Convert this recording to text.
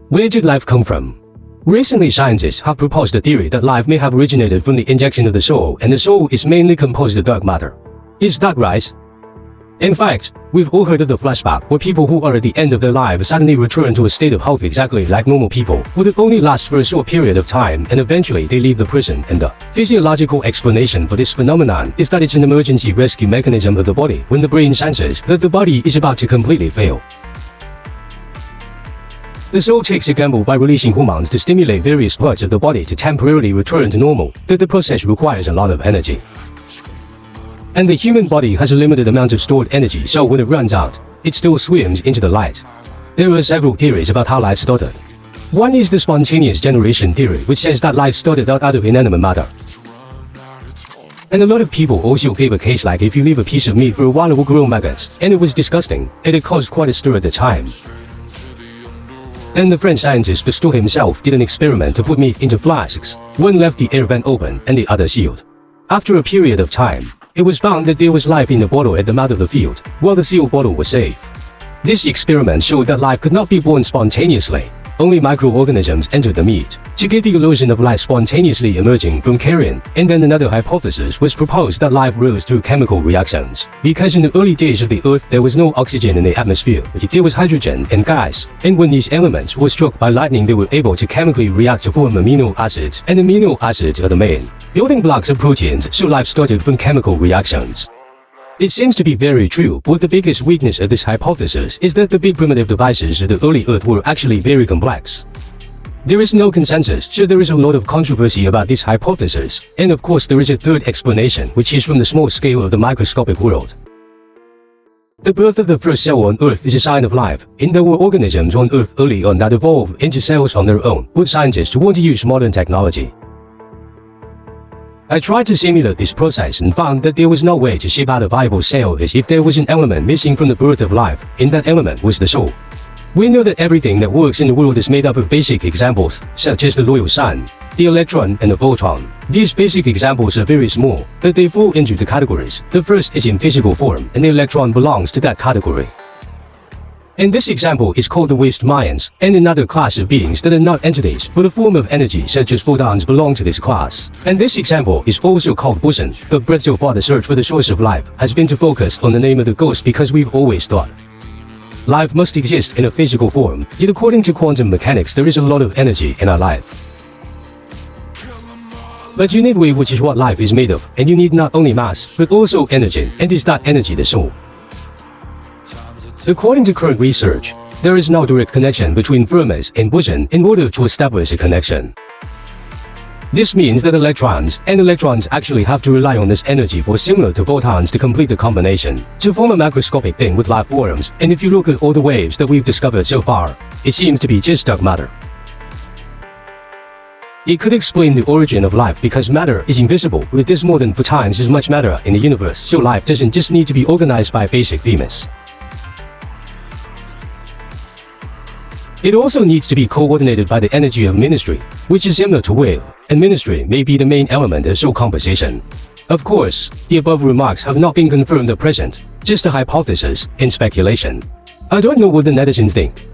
Where did life come from? Recently, scientists have proposed the theory that life may have originated from the injection of the soul, and the soul is mainly composed of dark matter. Is that right? In fact, we've all heard of the flashback, where people who are at the end of their lives suddenly return to a state of health exactly like normal people, but it only lasts for a short period of time and eventually they leave the prison, and the physiological explanation for this phenomenon is that it's an emergency rescue mechanism of the body when the brain senses that the body is about to completely fail. The soul takes a gamble by releasing hormones to stimulate various parts of the body to temporarily return to normal, but the process requires a lot of energy. And the human body has a limited amount of stored energy, so when it runs out, it still swims into the light. There are several theories about how life started. One is the spontaneous generation theory, which says that life started out of inanimate matter. And a lot of people also gave a case like if you leave a piece of meat for a while it will grow maggots, and it was disgusting, and it caused quite a stir at the time. Then the French scientist Pasteur himself did an experiment to put meat into flasks. One left the air vent open and the other sealed. After a period of time, it was found that there was life in the bottle at the mouth of the field, while the sealed bottle was safe. This experiment showed that life could not be born spontaneously. Only microorganisms entered the meat to get the illusion of life spontaneously emerging from carrion. And then another hypothesis was proposed that life rose through chemical reactions. Because in the early days of the Earth there was no oxygen in the atmosphere, but there was hydrogen and gas. And when these elements were struck by lightning they were able to chemically react to form amino acids. And amino acids are the main building blocks of proteins, so life started from chemical reactions. It seems to be very true, but the biggest weakness of this hypothesis is that the big primitive devices of the early Earth were actually very complex. There is no consensus, so there is a lot of controversy about this hypothesis. And of course there is a third explanation, which is from the small scale of the microscopic world. The birth of the first cell on Earth is a sign of life, and there were organisms on Earth early on that evolved into cells on their own, but scientists want to use modern technology. I tried to simulate this process and found that there was no way to shape out a viable cell as if there was an element missing from the birth of life, and that element was the soul. We know that everything that works in the world is made up of basic examples, such as the loyal sun, the electron, and the photon. These basic examples are very small, but they fall into the categories. The first is in physical form, and the electron belongs to that category. And this example is called the waste ions, and another class of beings that are not entities, but a form of energy such as photons belong to this class. And this example is also called boson, but so far the search for the source of life has been to focus on the name of the ghost because we've always thought life must exist in a physical form, yet according to quantum mechanics there is a lot of energy in our life. But you need weight, which is what life is made of, and you need not only mass, but also energy, and is that energy the soul? According to current research, there is no direct connection between Fermis and boson in order to establish a connection. This means that electrons actually have to rely on this energy for similar to photons to complete the combination, to form a macroscopic thing with life forms, and if you look at all the waves that we've discovered so far, it seems to be just dark matter. It could explain the origin of life because matter is invisible, but there's more than 4 times as much matter in the universe, so life doesn't just need to be organized by basic themes. It also needs to be coordinated by the energy of ministry, which is similar to wave, and ministry may be the main element of soul composition. Of course, the above remarks have not been confirmed at present, just a hypothesis and speculation. I don't know what the netizens think.